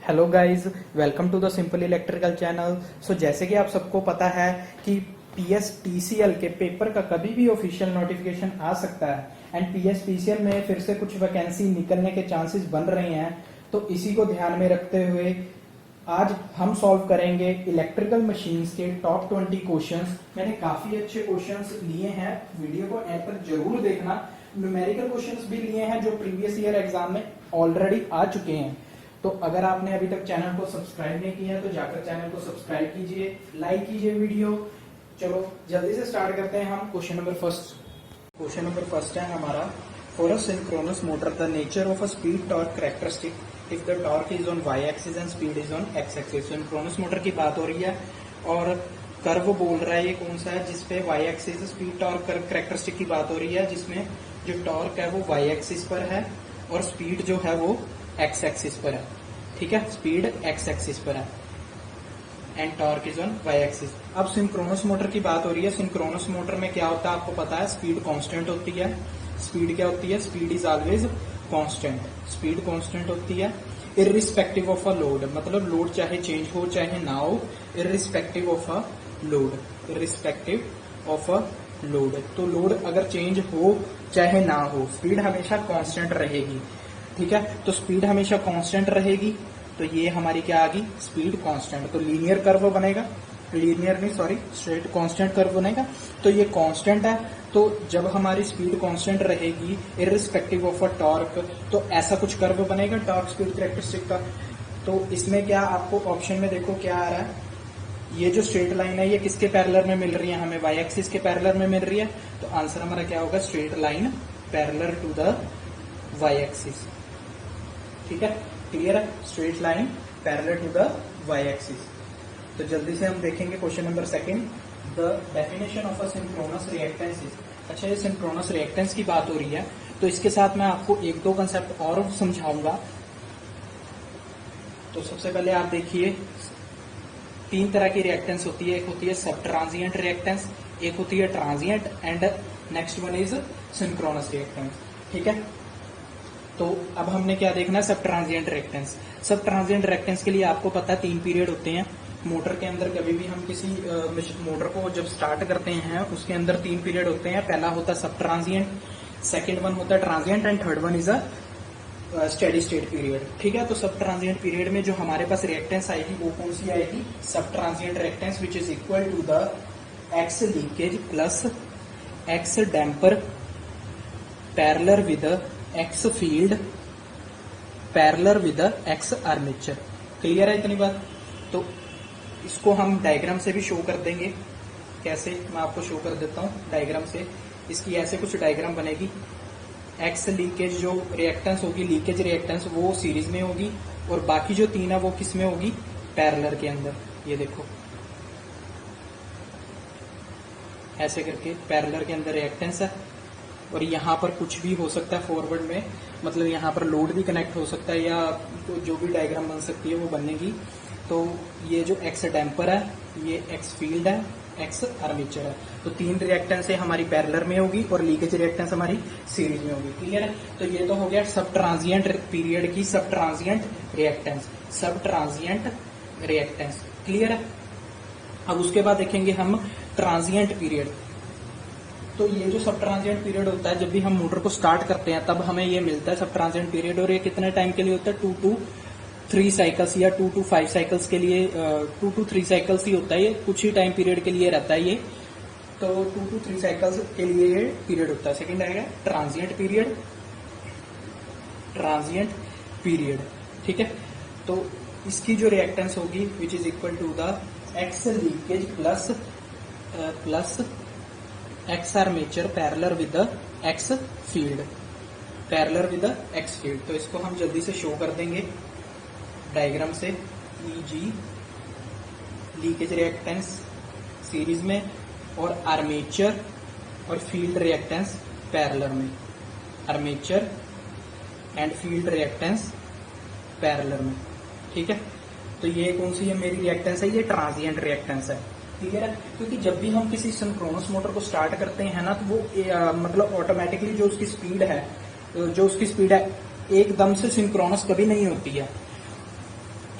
Hello guys, welcome to the simple electrical channel. So जैसे कि आप सबको पता है कि पीएसटीसीएल के पेपर का कभी भी ऑफिशियल नोटिफिकेशन आ सकता है एंड पीएसटीसीएल में फिर से कुछ वैकेंसी निकलने के चांसेस बन रहे हैं। तो इसी को ध्यान में रखते हुए आज हम सॉल्व करेंगे इलेक्ट्रिकल मशीन्स के टॉप 20 क्वेश्चंस। मैंने काफी अच्छे क्वेश्चंस लिए हैं, वीडियो को एंड तक जरूर देखना। न्यूमेरिकल क्वेश्चंस भी लिए हैं जो प्रीवियस ईयर एग्जाम में ऑलरेडी आ चुके हैं। तो अगर आपने अभी तक चैनल को सब्सक्राइब नहीं किया तो जाकर चैनल को सब्सक्राइब कीजिए, लाइक कीजिए वीडियो। चलो जल्दी से स्टार्ट करते हैं हम क्वेश्चन नंबर फर्स्ट है हमारा, for a synchronous motor the nature of a speed torque characteristic if the torque is on Y axis and speed is on X axis. Synchronous motor की बात हो रही है और कर्व बोल रहा है ये कौन सा है जिसपे Y axis speed torque characteristic की बात हो रही है, जिसमें जो टॉर्क है वो वाई एक्सिस पर है और स्पीड जो है वो एक्स एक्सिस पर है। ठीक है, स्पीड एक्स एक्सिस पर है and torque is on Y axis. अब सिंक्रोनस मोटर की बात हो रही है। सिंक्रोनस मोटर में क्या होता है आपको पता है, स्पीड कांस्टेंट होती है। स्पीड क्या होती है? Speed is always constant. Speed constant होती है इररिस्पेक्टिव ऑफ अ लोड, मतलब लोड चाहे चेंज हो चाहे ना हो, irrespective of a load, irrespective of a load. तो लोड अगर चेंज हो चाहे ना हो, स्पीड हमेशा कांस्टेंट रहेगी। ठीक है, तो स्पीड हमेशा कांस्टेंट रहेगी, तो ये हमारी क्या आ गई? Speed constant. तो लीनियर कर्व बनेगा, लीनियर नहीं सॉरी स्ट्रेट कांस्टेंट कर्व बनेगा। तो ये कांस्टेंट है, तो जब हमारी स्पीड कांस्टेंट रहेगी इररिस्पेक्टिव ऑफ अ टॉर्क, तो ऐसा कुछ कर्व बनेगा टॉर्क स्पीड कैरेक्टरिस्टिक का। तो इसमें क्या आपको ऑप्शन में देखो क्या आ रहा है, ये जो स्ट्रेट लाइन है ये किसके पैरेलल में मिल रही है? हमें वाई एक्सिस के पैरेलल में मिल रही है। तो आंसर हमारा क्या होगा? Straight line parallel to the Y axis. ठीक है, क्लियर है? Straight line parallel to the Y axis. तो जल्दी से हम देखेंगे question number second, the definition of a synchronous reactance is. अच्छा, ये सिंक्रोनस रिएक्टेंस की बात हो रही है, तो इसके साथ मैं आपको एक दो कंसेप्ट और समझाऊंगा। तो सबसे पहले आप देखिए, तीन तरह की रिएक्टेंस होती है। एक होती है सब ट्रांजिएंट रिएक्टेंस, एक होती है transient and next one is synchronous reactance. ठीक है, तो अब हमने क्या देखना है? सब ट्रांजिएंट रिएक्टेंस। सब ट्रांजिएंट रिएक्टेंस के लिए आपको पता है 3 पीरियड होते हैं मोटर के अंदर। कभी भी हम किसी मोटर को जब स्टार्ट करते हैं उसके अंदर 3 पीरियड होते हैं। पहला होता है सब ट्रांजिएंट, सेकेंड वन होता है transient and third one is a steady state period. ठीक है, तो सब ट्रांजिएंट पीरियड में जो हमारे पास रिएक्टेंस आएगी वो कौन सी आएगी? Sub transient reactance which is equal to the X leakage plus X damper parallel with X field parallel with X armature. Clear है इतनी बात? तो इसको हम डायग्राम से भी शो कर देंगे। कैसे? मैं आपको शो कर देता हूं डायग्राम से। इसकी ऐसे कुछ डायग्राम बनेगी। एक्स लीकेज जो रिएक्टेंस होगी, लीकेज रिएक्टेंस, वो सीरीज में होगी और बाकी जो 3 है वो किस में होगी? पैरेलल के अंदर। ये देखो ऐसे करके पैरेलल के अंदर रिएक्टेंस है और यहाँ पर कुछ भी हो सकता है फॉरवर्ड में, मतलब यहाँ पर लोड भी कनेक्ट हो सकता है या तो जो भी डायग्राम बन सकती है वो बनेगी। तो ये जो एक्स डैम्पर है, ये एक्स फील्ड है, एक्स आर्मेचर है। तो 3 रिएक्टेंस है हमारी पैरेलल में होगी और लीकेज रिएक्टेंस हमारी सीरीज में होगी। क्लियर है? तो ये तो हो गया सब ट्रांजिएंट पीरियड की सब ट्रांजिएंट रिएक्टेंस, सब ट्रांजिएंट रिएक्टेंस। क्लियर है? अब उसके बाद देखेंगे हम ट्रांजिएंट पीरियड। तो ये जो सब ट्रांजिएंट पीरियड होता है, जब भी हम मोटर को स्टार्ट करते हैं तब हमें ये मिलता है सब ट्रांजिएंट पीरियड। और ये कितने टाइम के लिए होता है? 2 to 3 साइकिल्स या 2 to 5 साइकिल्स के लिए, 2 to 3 साइकिल्स ही होता है ये, कुछ ही टाइम पीरियड के लिए रहता है ये। तो 2 to 3 साइकिल्स के लिए ये पीरियड होता है। सेकेंड आएगा ट्रांजिएंट पीरियड, ट्रांजिएंट पीरियड। ठीक है, तो इसकी जो रिएक्टेंस होगी which is equal to the X leakage plus plus X armature parallel with X field, parallel with X field. तो इसको हम जल्दी से शो कर देंगे डायग्राम से। ईजी लीकेज रिएक्टेंस सीरीज में और आर्मेचर और फील्ड रिएक्टेंस पैरेलल में, armature and field reactance parallel में। ठीक है, तो ये कौन सी है मेरी रिएक्टेंस है? ये ट्रांजिएंट रिएक्टेंस है। क्लियर है? क्योंकि जब भी हम किसी सिंक्रोनस मोटर को स्टार्ट करते हैं ना, तो वो मतलब ऑटोमेटिकली जो उसकी स्पीड है एकदम से सिंक्रोनस कभी नहीं होती है।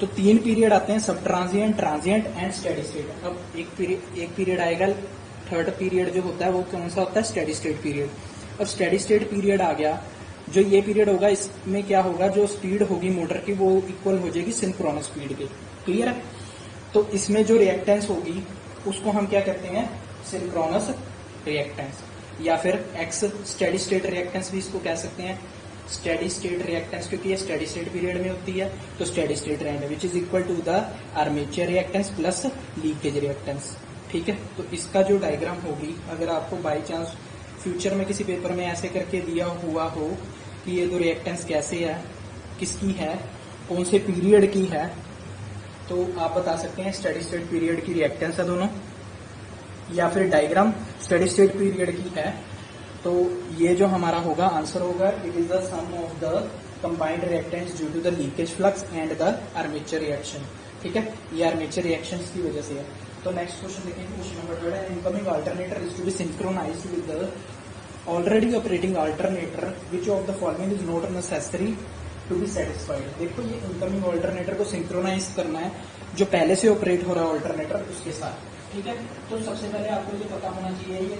तो 3 पीरियड आते हैं, सब transient, transient and steady state. अब एक पीरियड आएगा, थर्ड पीरियड जो होता है वो कौन सा होता है, स्टेडी स्टेट पीरियड। अब स्टेडी स्टेट पीरियड आ गया, जो ये पीरियड होगा इसमें क्या होगा, जो स्पीड होगी मोटर की वो इक्वल हो जाएगी सिंक्रोनस स्पीड के। क्लियर है? तो इसमें जो रिएक्टेंस होगी उसको हम क्या कहते हैं, सिंक्रोनस रिएक्टेंस, या फिर एक्स स्टेडी स्टेट रिएक्टेंस भी इसको कह सकते हैं। स्टेडी स्टेट रिएक्टेंस क्योंकि ये स्टेडी स्टेट पीरियड में होती है, तो steady state reactance which is equal to the armature reactance plus leakage reactance. ठीक है, तो इसका जो डायग्राम होगी, अगर आपको बाई चांस फ्यूचर में किसी पेपर में ऐसे करके दिया हुआ हो कि ये दो रिएक्टेंस कैसे है, किसकी है, कौन से पीरियड की है, तो आप बता सकते हैं स्टेडी स्टेट पीरियड की रिएक्टेंस है दोनों, या फिर डायग्राम स्टेडी स्टेट पीरियड की है। तो ये जो हमारा होगा आंसर होगा, it is the sum of the combined reactance due to the leakage flux and the armature reaction. ठीक है, ये आर्मेचर रिएक्शंस की वजह से है। तो नेक्स्ट क्वेश्चन देखेंगे, क्वेश्चन नंबर 3 है, incoming alternator is to be synchronised with the already operating alternator, which of the following is not necessary to be satisfied. देखो ये इनकमिंग अल्टरनेटर को सिंक्रोनाइज करना है जो पहले से ऑपरेट हो रहा है अल्टरनेटर उसके साथ। ठीक है, तो सबसे पहले आपको ये पता होना चाहिए ये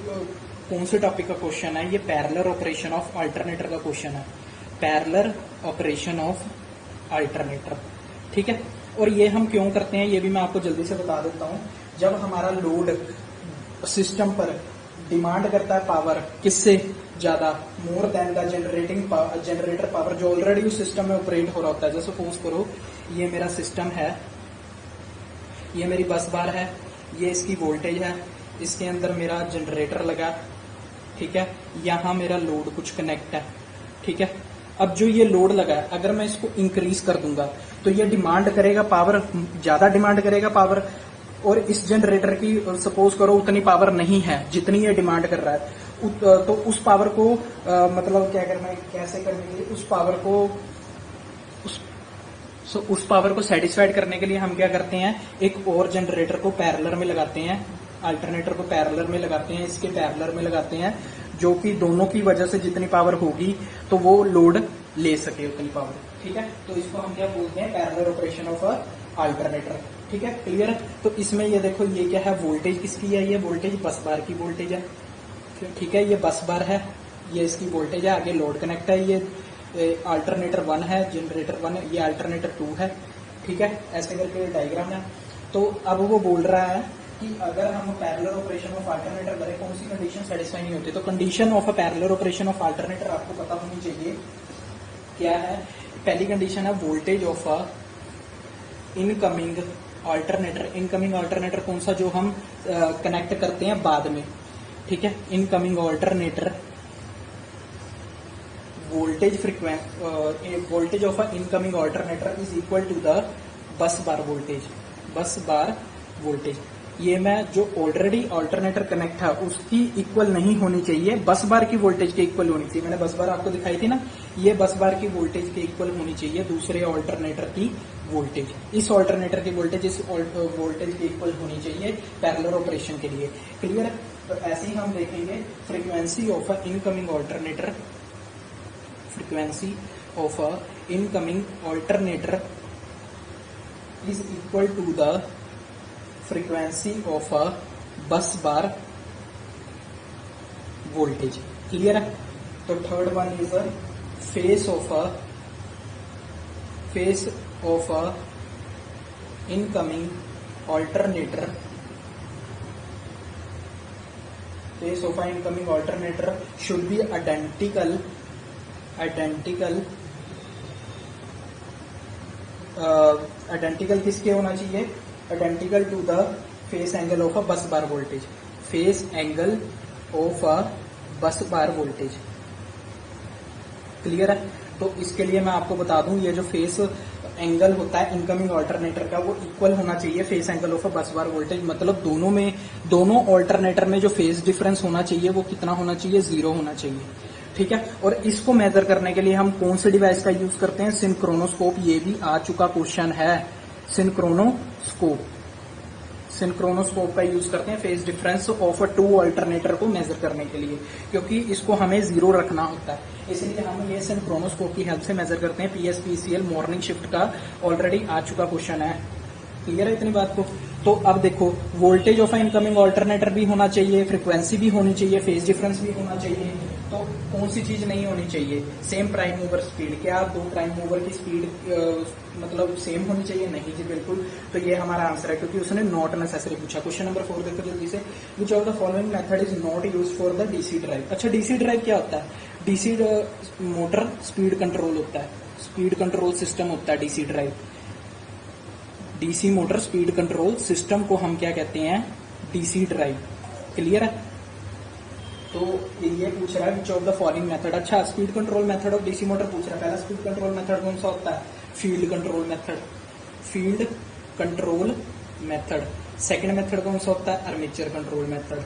कौन से टॉपिक का क्वेश्चन है, ये पैरेलल ऑपरेशन ऑफ अल्टरनेटर का क्वेश्चन है, पैरेलल ऑपरेशन ऑफ अल्टरनेटर। ठीक है, और ये हम क्यों करते हैं ये भी मैं आपको जल्दी से बता देता हूं। जब हमारा लोड सिस्टम पर डिमांड करता है पावर किससे ज्यादा, more than the generator power जो ऑलरेडी उस सिस्टम में ऑपरेट हो रहा होता है। जैसे सपोज करो ये मेरा सिस्टम है, ये मेरी बस बार है, ये इसकी वोल्टेज है, इसके अंदर मेरा जनरेटर लगा, ठीक है, यहाँ मेरा लोड कुछ कनेक्ट है। ठीक है, अब जो ये लोड लगा है अगर मैं इसको इंक्रीज कर दूंगा तो ये डिमांड करेगा पावर, ज्यादा डिमांड करेगा पावर, और इस जनरेटर की सपोज करो उतनी पावर नहीं है जितनी ये डिमांड कर रहा है, तो उस पावर को मतलब क्या करना है, कैसे करने के लिए उस पावर को उस पावर को सेटिस्फाइड करने के लिए हम क्या करते हैं, एक और जनरेटर को पैरेलल में लगाते हैं, अल्टरनेटर को पैरेलल में लगाते हैं, इसके पैरेलल में लगाते हैं, जो कि दोनों की वजह से जितनी पावर होगी तो वो लोड ले सके उतनी पावर। ठीक है, तो इसको हम क्या बोलते हैं, पैरेलल ऑपरेशन ऑफ अल्टरनेटर। ठीक है, क्लियर है? तो इसमें ये देखो ये क्या है, वोल्टेज किसकी है, ये वोल्टेज बस बार की वोल्टेज है। ठीक है, ये बस बार है, ये इसकी वोल्टेज है, आगे लोड कनेक्ट है, ये अल्टरनेटर 1 है, जनरेटर 1 है, ये अल्टरनेटर 2 है। ठीक है, ऐसे करके डायग्राम है। तो अब वो बोल रहा है कि अगर हम पैरेलल ऑपरेशन ऑफ अल्टरनेटर करें कौन सी कंडीशन सेटिस्फाई नहीं होती, तो condition of a parallel operation of alternator आपको पता होनी चाहिए क्या है। पहली कंडीशन है voltage of a incoming alternator. Incoming alternator कौन सा, जो हम कनेक्ट करते हैं बाद में। ठीक है, incoming alternator voltage frequency, voltage of a incoming alternator is equal to the bus bar voltage, बस बार वोल्टेज। ये मैं जो ऑलरेडी अल्टरनेटर कनेक्ट है उसकी इक्वल नहीं होनी चाहिए, बस बार की वोल्टेज के इक्वल होनी चाहिए। मैंने बस बार आपको दिखाई थी ना, ये बस बार की वोल्टेज के इक्वल होनी चाहिए दूसरे अल्टरनेटर की वोल्टेज। इस अल्टरनेटर की वोल्टेज इस वोल्टेज के इक्वल होनी चाहिए पैरेलल ऑपरेशन के लिए। क्लियर? तो ऐसे ही हम देखेंगे frequency of a incoming alternator, frequency of a incoming alternator is equal to the frequency of a bus bar voltage. Clear है? तो third one is a phase of a incoming alternator. Phase of a incoming alternator should be identical किसके होना चाहिए, identical to the phase angle of a bus bar voltage, phase angle of a bus bar voltage. Clear है? तो इसके लिए मैं आपको बता दूं ये जो फेस एंगल होता है इनकमिंग अल्टरनेटर का वो इक्वल होना चाहिए face angle of a bus bar voltage. मतलब दोनों अल्टरनेटर में जो फेस डिफरेंस होना चाहिए वो कितना होना चाहिए, 0 होना चाहिए। ठीक है, और इसको मेजर करने के लिए हम कौन से डिवाइस का यूज करते हैं, सिंक्रोनोस्कोप। ये भी आ चुका क्वेश्चन है, सिंक्रोनोस्कोप का यूज करते हैं phase difference of a 2 alternator को मेजर करने के लिए, क्योंकि इसको हमें 0 रखना होता है। इसलिए हम ये सिंक्रोनोस्कोप की हेल्प से मेजर करते हैं। पीएसपीसीएल मॉर्निंग शिफ्ट का ऑलरेडी आ चुका क्वेश्चन है, क्लियर है इतनी बात को। तो अब देखो, वोल्टेज ऑफ इनकमिंग ऑल्टरनेटर भी होना चाहिए, फ्रीक्वेंसी भी होनी चाहिए, फेज डिफरेंस भी होना चाहिए। तो कौन सी चीज नहीं होनी चाहिए? Same prime mover speed. क्या दो प्राइम मूवर की स्पीड मतलब सेम होनी चाहिए? नहीं जी, बिल्कुल। तो ये हमारा आंसर है, क्योंकि उसने नॉट नेसेसरी पूछा। क्वेश्चन नंबर 4 देखो जल्दी से। विच of the following method is not use for the DC drive. अच्छा, डीसी ड्राइव क्या होता है? डीसी मोटर स्पीड कंट्रोल होता है, स्पीड कंट्रोल सिस्टम होता है DC drive. DC motor speed control system को हम क्या कहते हैं? DC drive. क्लियर है? तो ये पूछ रहा है which of the following method. अच्छा, speed control method of DC motor पूछ रहा है। पहला स्पीड कंट्रोल मेथड कौन सा होता है? Field control method. Field control method. Second method कौन सा होता है? Armature control method.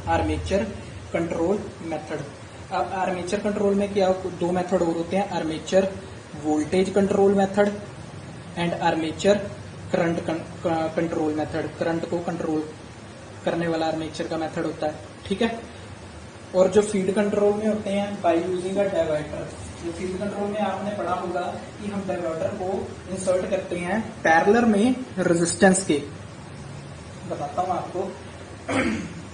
Armature control method. अब आर्मेचर कंट्रोल में क्या दो मेथड और होते हैं? Armature voltage control method and armature current control method. Current को कंट्रोल करने वाला आर्मेचर का मेथड होता है, ठीक है। और जो फील्ड कंट्रोल में होते हैं बाय यूजिंग अ डाइवर्टर। जो फील्ड कंट्रोल में आपने पढ़ा होगा कि हम डाइवर्टर को इंसर्ट करते हैं पैरेलल में रेजिस्टेंस के। बताता हूं आपको।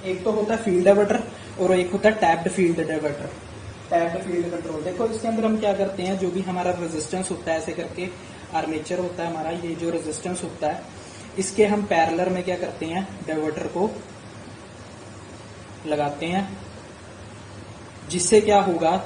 एक तो होता है फील्ड डाइवर्टर और एक होता है tapped field diverter. Tapped field control. देखो, इसके अंदर हम क्या करते हैं, जो भी हमारा रेजिस्टेंस होता है, ऐसे करके आर्मेचर होता है हमारा, ये जो रेजिस्टेंस होता है, इसके हम पैरेलल में क्या करते हैं? डाइवर्टर को लगाते हैं, जिससे क्या होगा,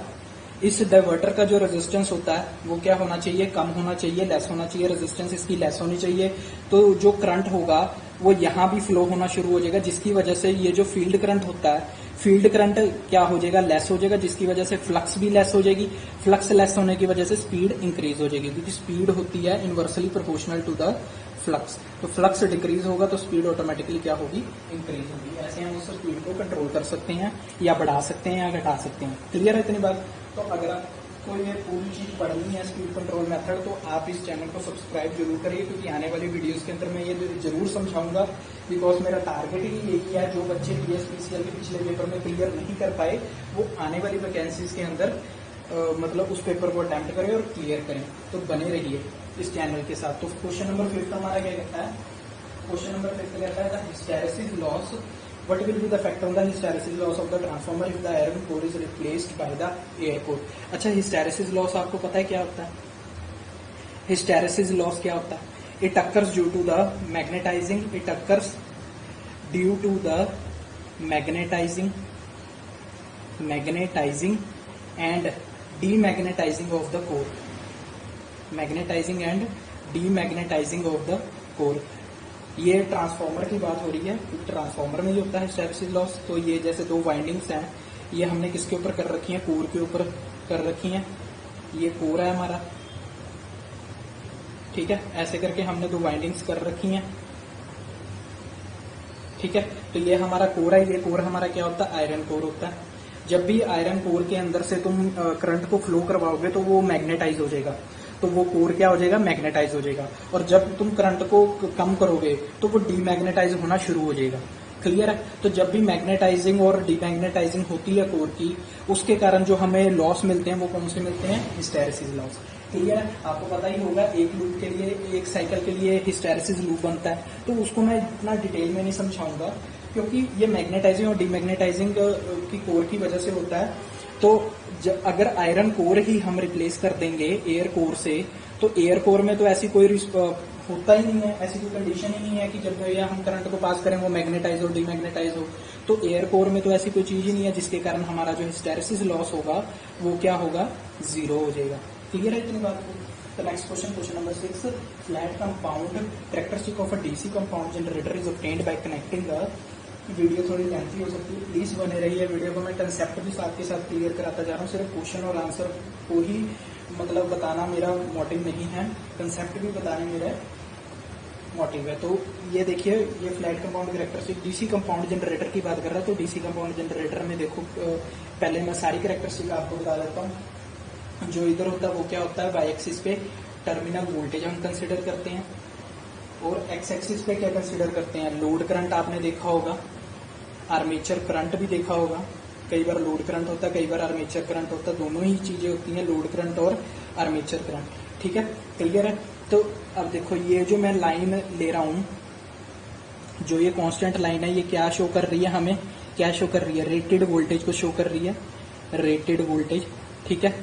इस डाइवर्टर का जो रेजिस्टेंस होता है वो क्या होना चाहिए? कम होना चाहिए, लेस होना चाहिए। रेजिस्टेंस इसकी लेस होनी चाहिए, तो जो करंट होगा वो यहां भी फ्लो होना शुरू हो जाएगा, जिसकी वजह से ये जो फील्ड करंट होता है, फील्ड करंट क्या हो जाएगा? लेस हो जाएगा, जिसकी वजह से फ्लक्स भी लेस हो जाएगी। फ्लक्स लेस होने की वजह से स्पीड इंक्रीज हो जाएगी, क्योंकि स्पीड होती है inversely proportional to the flux. तो फ्लक्स डिक्रीज होगा तो स्पीड ऑटोमेटिकली क्या होगी? इंक्रीज होगी। ऐसे हम उस स्पीड को कंट्रोल कर सकते हैं, या बढ़ा सकते हैं या घटा सकते हैं। क्लियर है इतनी बात? तो अगर आपको ये पूरी चीज पढ़नी है स्पीड कंट्रोल मेथड, तो आप इस चैनल को सब्सक्राइब जरूर करिए, क्योंकि आने वाली वीडियोस के अंदर मैं ये जरूर समझाऊंगा। बिकॉज मेरा टारगेट ही यही है, जो बच्चे पीएसपीसीएल के पिछले पेपर में क्लियर नहीं कर पाए, वो आने वाली वैकेंसीज के अंदर मतलब उस पेपर को अटेम्प्ट करें और क्लियर करें। तो बने रहिए इस चैनल के साथ। तो क्वेश्चन नंबर 5 हमारा क्या कहता है? क्वेश्चन नंबर 5 कहता है the hysteresis loss. What will be the effect on the hysteresis loss of the transformer if the iron core is replaced by the air core? अच्छा, hysteresis loss आपको पता है क्या होता है? hysteresis loss क्या होता है? It occurs due to the magnetizing. It occurs due to the magnetizing and demagnetizing of the core. Magnetizing and demagnetizing of the core. ये ट्रांसफार्मर की बात हो रही है, क्योंकि ट्रांसफार्मर में ही होता है हिस्टैरिसीस लॉस। तो ये जैसे दो वाइंडिंग्स हैं, ये हमने किसके ऊपर कर रखी हैं? कोर के ऊपर कर रखी हैं। ये कोर है हमारा, ठीक है। ऐसे करके हमने दो वाइंडिंग्स कर रखी हैं, ठीक है। तो ये हमारा कोर है। ये कोर हमारा क्या होता है? आयरन कोर होता है। जब भी आयरन कोर के अंदर से तुम करंट को फ्लो करवाओगे तो वो मैग्नेटाइज हो जाएगा, तो वो कोर क्या हो जाएगा? मैग्नेटाइज हो जाएगा। और जब तुम करंट को कम करोगे तो वो डीमैग्नेटाइज होना शुरू हो जाएगा। क्लियर है? तो जब भी मैग्नेटाइजिंग और डीमैग्नेटाइजिंग होती है कोर की, उसके कारण जो हमें लॉस मिलते हैं वो कौन से मिलते हैं? Hysteresis loss. क्लियर है? आपको पता ही होगा, एक लूप के लिए, एक साइकिल के लिए हिस्टैरिसीस लूप बनता है। तो उसको मैं इतना डिटेल में नहीं समझाऊंगा, क्योंकि ये मैग्नेटाइजिंग और डीमैग्नेटाइजिंग की कोर की वजह से होता है। तो अगर आयरन कोर ही हम रिप्लेस कर देंगे एयर कोर से, तो एयर कोर में तो ऐसी कोई होता ही नहीं है, ऐसी कोई कंडीशन ही नहीं है कि जब या हम करंट को पास करें वो मैग्नेटाइज हो, डीमैग्नेटाइज हो। तो एयर कोर में तो ऐसी कोई चीज ही नहीं है, जिसके कारण हमारा जो हिस्टैरिसीस लॉस होगा वो क्या होगा? 0 हो जाएगा। क्लियर है इतनी बात को? तो next question, question number 6, flat compound characteristic of a DC compound generator is obtained by connecting the. Video थोड़ी लेंथी हो सकती है, प्लीज बने रहिए वीडियो को। मैं कंसेप्ट भी साथ के साथ क्लियर कराता जा रहा हूँ। सिर्फ क्वेश्चन और आंसर को ही मतलब बताना मेरा मोटिव नहीं है, कंसेप्ट भी बताने मेरा मोटिव है। तो ये देखिए, ये flat compound characteristic DC compound generator की बात कर रहा है। तो डीसी कंपाउंड जनरेटर में देखो, पहले मैं सारी कैरेक्टरिस्टिक आपको बता देता हूँ। जो इधर होता है वो क्या होता है? वाई एक्सिस पे टर्मिनल वोल्टेज हम कंसिडर करते हैं, और एक्स एक्सिस पे क्या कंसिडर करते हैं? लोड करंट आपने देखा होगा, आर्मेचर करंट भी देखा होगा, कई बार लोड करंट होता है, कई बार आर्मेचर करंट होता है, दोनों ही चीजें होती हैं, लोड करंट और आर्मेचर करंट। ठीक है, क्लियर है। तो अब देखो ये जो मैं लाइन ले रहा हूं, जो ये कांस्टेंट लाइन है, ये क्या शो कर रही है हमें, क्या शो कर रही है, रेटेड वोल्टेज को शो कर रही है, रेटेड वोल्टेज। ठीक है,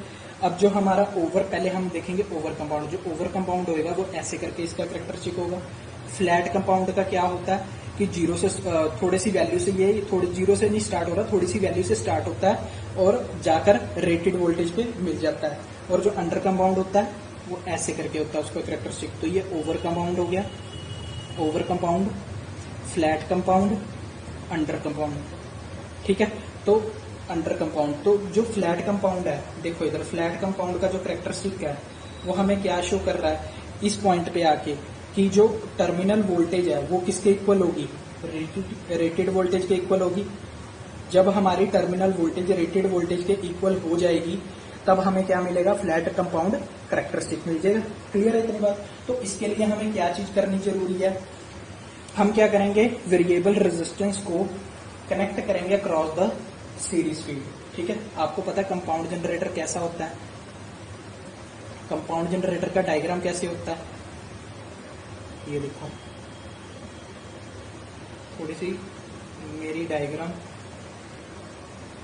अब जो हमारा ओवर, पहले हम देखेंगे ओवर कंपाउंड। जो ओवर कंपाउंड होएगा वो ऐसे करके इसका कैरेक्टरिस्टिक होगा। फ्लैट कंपाउंड का क्या होता है कि जीरो से थोड़ी सी वैल्यू से, ये थोड़ी जीरो से नहीं स्टार्ट हो रहा, थोड़ी सी वैल्यू से स्टार्ट होता है और जाकर रेटेड वोल्टेज पे मिल जाता है। और जो अंडर कंपाउंड होता है वो ऐसे करके होता है उसका कैरेक्टरिस्टिक। तो ये ओवर कंपाउंड हो गया, over compound, flat compound, under compound. ठीक है, तो अंडर कंपाउंड, तो जो फ्लैट कंपाउंड है, देखो इधर फ्लैट कंपाउंड का जो कैरेक्टरिस्टिक है वो हमें क्या शो कर रहा है इस पॉइंट पे आके, कि जो टर्मिनल वोल्टेज है वो किसके इक्वल होगी, रेटेड वोल्टेज के इक्वल होगी। जब हमारी टर्मिनल वोल्टेज रेटेड वोल्टेज के इक्वल हो जाएगी तब हमें क्या मिलेगा, फ्लैट कंपाउंड कैरेक्टरिस्टिक मिल जाएगा। क्लियर है इतनी बात। तो इसके लिए हमें क्या चीज करनी जरूरी है, हम क्या करेंगे, वेरिएबल रेजिस्टेंस को कनेक्ट करेंगे अक्रॉस द सीरीज फील्ड। ठीक है, आपको पता है कंपाउंड जनरेटर कैसा होता है, कंपाउंड जनरेटर का डायग्राम कैसे होता है, ये देखो, थोड़ी सी मेरी डायग्राम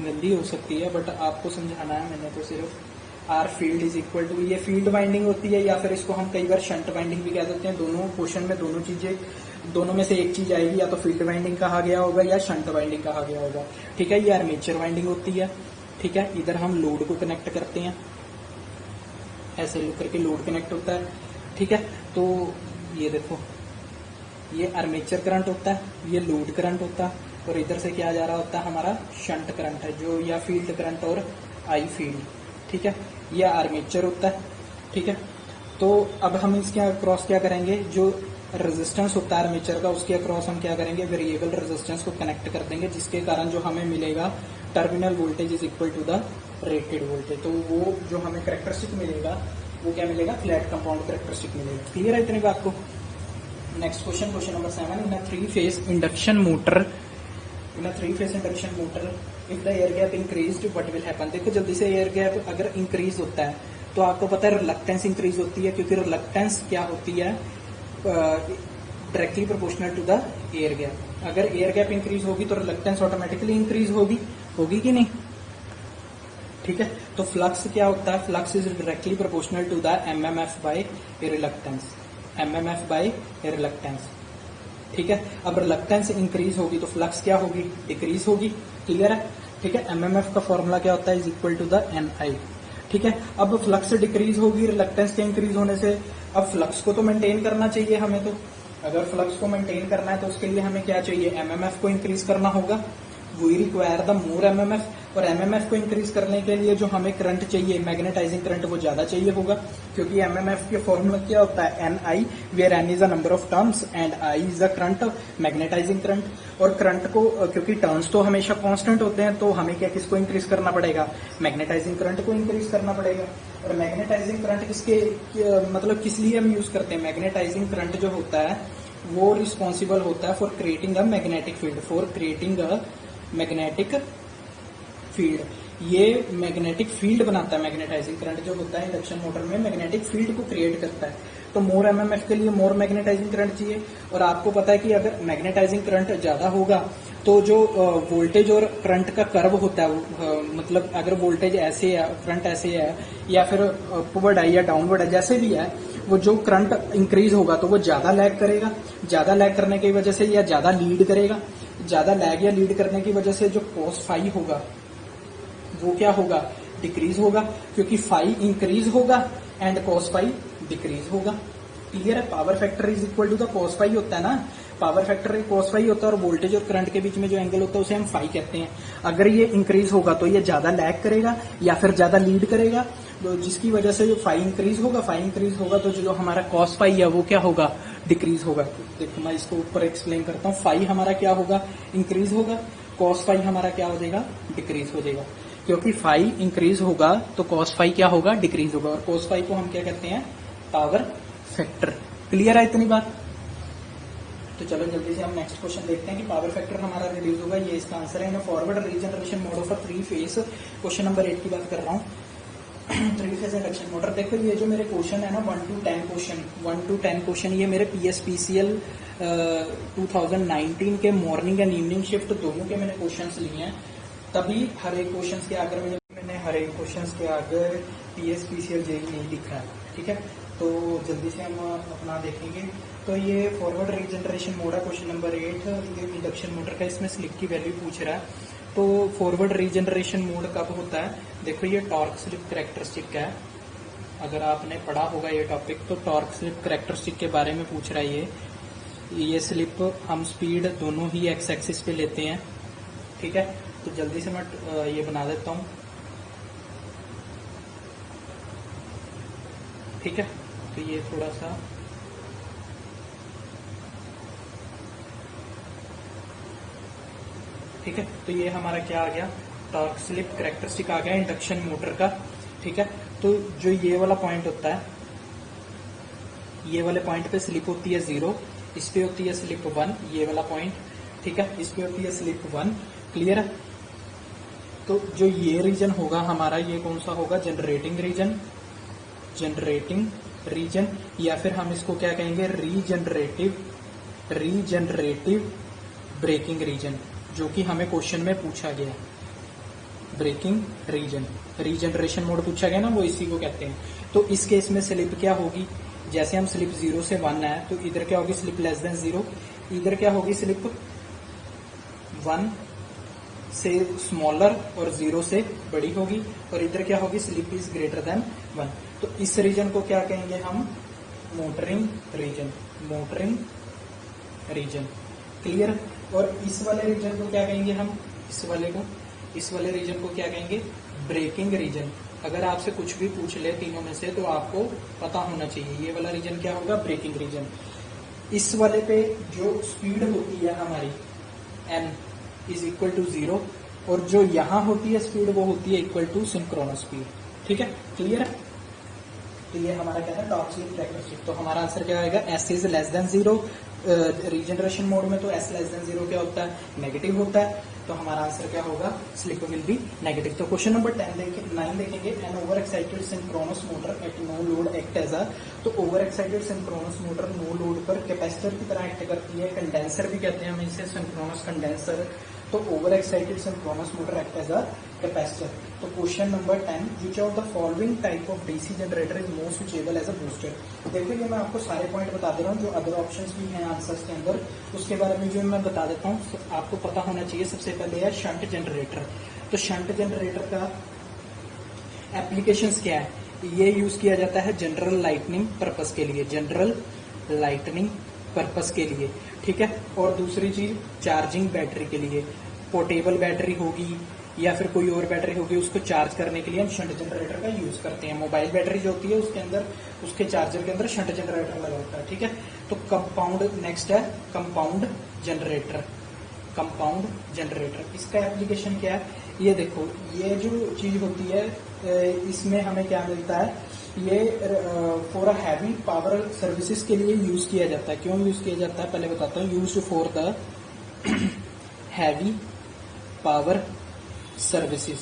गंदी हो सकती है बट आपको समझाना है मैंने, तो सिर्फ R field is equal to, ये फील्ड वाइंडिंग होती है या फिर इसको हम कई बार शंट वाइंडिंग भी कह देते हैं। दोनों क्वेश्चन में दोनों चीजें, दोनों में से एक चीज आएगी, या तो फील्ड वाइंडिंग कहा गया होगा या शंट वाइंडिंग कहा गया होगा। ठीक है, ये आर्मेचर वाइंडिंग होती है। ठीक है, इधर हम लोड को कनेक्ट करते हैं, ऐसे करके लोड कनेक्ट होता है। ठीक है, तो ये देखो, ये आर्मेचर करंट होता है, ये लोड करंट होता है, और इधर से क्या जा रहा होता है, हमारा शंट करंट है, जो या फील्ड करंट और आई फील्ड। ठीक है, ये आर्मेचर होता है। ठीक है, तो अब हम इसके अक्रॉस क्या करेंगे, जो रेजिस्टेंस होता है आर्मेचर का, उसके अक्रॉस हम क्या करेंगे, वेरिएबल रेजिस्टेंस को कनेक्ट कर देंगे, जिसके कारण जो हमें मिलेगा terminal voltage is equal to the rated voltage. तो वो जो हमें कैरेक्टरिस्टिक मिलेगा वो क्या मिलेगा, फ्लैट कंपाउंड कैरेक्टरिस्टिक मिलेगा। क्लियर है इतनी बात को। Next question, question number 7, in a three phase induction motor, in a three phase induction motor if the air gap increased what will happen. देखो जल्दी से, एयर गैप अगर इंक्रीज होता है तो आपको पता है रिलक्टेंस इंक्रीज होती है, क्योंकि रिलक्टेंस क्या होती है, directly proportional to the air gap. अगर एयर गैप इंक्रीज होगी तो रिलक्टेंस ऑटोमेटिकली इंक्रीज होगी, होगी कि नहीं। ठीक है, तो फ्लक्स क्या होता है, flux is directly proportional to the MMF by reluctance, MMF by reluctance. ठीक है, अब रिलक्टेंस इंक्रीज होगी तो फ्लक्स क्या होगी, डिक्रीज होगी। क्लियर है। ठीक है, एमएमएफ का फॉर्मूला क्या होता है, is equal to the N I. ठीक है, अब फ्लक्स डिक्रीज होगी रिलक्टेंस के इंक्रीज होने से। अब फ्लक्स को तो मेंटेन करना चाहिए हमें, तो अगर फ्लक्स को मेंटेन करना है तो उसके लिए हमें क्या चाहिए, एमएमएफ को इंक्रीज करना होगा। We require the more MMF, और एमएमएफ को इंक्रीज करने के लिए जो हमें करंट चाहिए, मैग्नेटाइजिंग करंट, वो ज्यादा चाहिए होगा, क्योंकि एमएमएफ के फॉर्मूला क्या होता है, N I, where N is the number of turns and I is the current, magnetising current. और करंट को, क्योंकि टर्न्स तो हमेशा कांस्टेंट होते हैं, तो हमें क्या, किसको इंक्रीज करना पड़ेगा, मैग्नेटाइजिंग करंट को इंक्रीज करना पड़ेगा। और मैग्नेटाइजिंग करंट किसके, मतलब किस लिए हम यूज करते हैं, मैग्नेटाइजिंग करंट जो होता है वो रिस्पॉन्सिबल होता है for creating a magnetic field, for creating a magnetic field. ये मैग्नेटिक फील्ड बनाता है, मैग्नेटाइजिंग करंट जो होता है इंडक्शन मोटर में मैग्नेटिक फील्ड को क्रिएट करता है। तो मोर एमएमएफ के लिए मोर मैग्नेटाइजिंग करंट चाहिए। और आपको पता है कि अगर मैग्नेटाइजिंग करंट ज्यादा होगा तो जो वोल्टेज और करंट का कर्व होता है, मतलब अगर वोल्टेज ऐसे है, करंट ऐसे है, या फिर अपवर्ड है या डाउनवर्ड है, जैसे भी है, वो जो करंट इंक्रीज होगा तो वो ज्यादा लैग करेगा। ज्यादा लैग करने की वजह से या ज्यादा लीड करेगा, ज्यादा लैग या लीड करने की वजह से जो कॉस फाई होगा वो क्या होगा, डिक्रीज होगा, क्योंकि फाई इंक्रीज होगा एंड कॉस फाई डिक्रीज होगा। क्लियर है। Power factor is equal to the cos phi होता है ना, पावर फैक्टर कॉस फाई होता है, और वोल्टेज और करंट के बीच में जो एंगल होता है उसे हम फाई कहते हैं। अगर ये इंक्रीज होगा तो ये ज्यादा लैग करेगा या फिर ज्यादा लीड करेगा, तो जिसकी वजह से जो फाई इंक्रीज होगा तो जो हमारा कॉस फाई है वो क्या होगा, डिक्रीज होगा। देखो मैं इसको ऊपर एक्सप्लेन करता हूँ। फाई हमारा क्या होगा, इंक्रीज होगा, कॉस फाई हमारा क्या हो जाएगा, डिक्रीज हो जाएगा। क्योंकि फाई इंक्रीज होगा तो कॉस फाई क्या होगा, डिक्रीज होगा। और कॉस फाई को हम क्या कहते हैं, पावर फैक्टर। क्लियर है इतनी बात। तो चलो जल्दी से हम नेक्स्ट क्वेश्चन देखते हैं कि पावर फैक्टर हमारा रिड्यूस होगा, ये इसका आंसर है। Forward regeneration mode of a 3 phase, question number 8 की बात कर रहा हूँ। 3 फेज इंडक्शन मोटर। देखो ये जो मेरे क्वेश्चन है ना 1 to 10 क्वेश्चन, 1 to 10 क्वेश्चन ये मेरे PSPCL 2019 के मॉर्निंग एंड इवनिंग शिफ्ट दोनों के मैंने क्वेश्चंस लिए हैं। तभी हर एक क्वेश्चंस के आगे मैंने हर एक क्वेश्चंस के आगे PSPCL जेई नहीं लिखा है, ठीक है। तो जल्दी से हम अपना देखेंगे। तो ये फॉरवर्ड रीजनरेशन मोड है, क्वेश्चन नंबर 8 ये इंडक्शन मोटर का, इसमें स्लिप की वैल्यू पूछ रहा है। तो फॉरवर्ड रीजनरेशन मोड कब होता है, देखो ये टॉर्क स्लिप कैरेक्टरिस्टिक है, अगर आपने पढ़ा होगा ये टॉपिक तो टॉर्क स्लिप कैरेक्टरिस्टिक के बारे में पूछ रहा है। ये स्लिप हम स्पीड दोनों ही एक्स एक्सिस पे लेते हैं, ठीक है। तो जल्दी से मैं ये बना देता हूँ, ठीक है। तो ये थोड़ा सा ठीक है। तो ये हमारा क्या आ गया, टॉर्क स्लिप कैरेक्टरिस्टिक आ गया इंडक्शन मोटर का, ठीक है। तो जो ये वाला पॉइंट होता है, ये वाले पॉइंट पे स्लिप होती है 0, इस पे होती है स्लिप 1, ये वाला पॉइंट, ठीक है, इस पे होती है स्लिप 1, क्लियर है। तो जो ये रीजन होगा हमारा, ये कौन सा होगा, जनरेटिंग रीजन, जनरेटिंग रीजन, या फिर हम इसको क्या कहेंगे, रीजनरेटिव ब्रेकिंग रीजन, जो कि हमें क्वेश्चन में पूछा गया। ब्रेकिंग रीजन, रीजनरेशन मोड पूछा गया ना, वो इसी को कहते हैं। तो इस केस में स्लिप क्या होगी, जैसे हम स्लिप 0 से 1 है तो इधर क्या होगी, स्लिप लेस देन 0, इधर क्या होगी, स्लिप 1 से स्मॉलर और 0 से बड़ी होगी, और इधर क्या होगी, स्लिप इज ग्रेटर देन 1। तो इस रीजन को क्या कहेंगे हम, motoring region, motoring region, clear. और इस वाले रीजन को क्या कहेंगे हम, इस वाले रीजन को क्या कहेंगे, ब्रेकिंग रीजन। अगर आपसे कुछ भी पूछ ले तीनों में से तो आपको पता होना चाहिए, ये वाला रीजन क्या होगा, ब्रेकिंग रीजन। इस वाले पे जो स्पीड होती है हमारी n इज इक्वल टू 0, और जो यहाँ होती है स्पीड वो होती है इक्वल टू सिंक्रोनस स्पीड, ठीक है, क्लियर है। तो ये हमारा क्या है, टॉर्क स्लिप कैरेक्टरिस्टिक। तो हमारा आंसर क्या आएगा, S is less than 0। Regeneration mode में तो S लेस देन 0 क्या होता है, नेगेटिव होता है। तो हमारा आंसर क्या होगा, स्लिप विल बी नेगेटिव। तो क्वेश्चन नंबर 9 देखेंगे, an over excited synchronous motor at no load act as a. तो over excited synchronous motor no load पर कैपेसिटर की तरह एक्ट करती है, कंडेंसर भी कहते हैं हम इसे, सिंक्रोनस कंडेंसर। तो over excited synchronous motor act as a capacitor. तो question number 10, which of the following type of DC generator is most suitable as a booster. देखो ये मैं आपको सारे पॉइंट बता दे रहा हूँ, जो अदर ऑप्शंस भी हैं आंसर्स के अंदर, उसके बारे में जो मैं बता देता हूँ, आपको पता होना चाहिए। सबसे पहले है शंट जनरेटर। तो शंट जनरेटर का एप्लीकेशंस क्या है, ये यूज किया जाता है जनरल लाइटनिंग पर्पस के लिए, जनरल लाइटनिंग पर्पस के लिए, ठीक है। और दूसरी चीज चार्जिंग बैटरी के लिए, पोर्टेबल बैटरी होगी या फिर कोई और बैटरी होगी, उसको चार्ज करने के लिए हम शंट जनरेटर का यूज करते हैं। मोबाइल बैटरी जो होती है उसके अंदर, उसके चार्जर के अंदर शंट जनरेटर लगा होता है, ठीक है। तो कंपाउंड नेक्स्ट है, कंपाउंड जनरेटर, कंपाउंड जनरेटर, इसका एप्लीकेशन क्या है, ये देखो, ये जो चीज होती है इसमें हमें क्या मिलता है, ये for a heavy power services के लिए यूज किया जाता है। क्यों यूज किया जाता है, पहले बताता हूँ। Use for the heavy power services,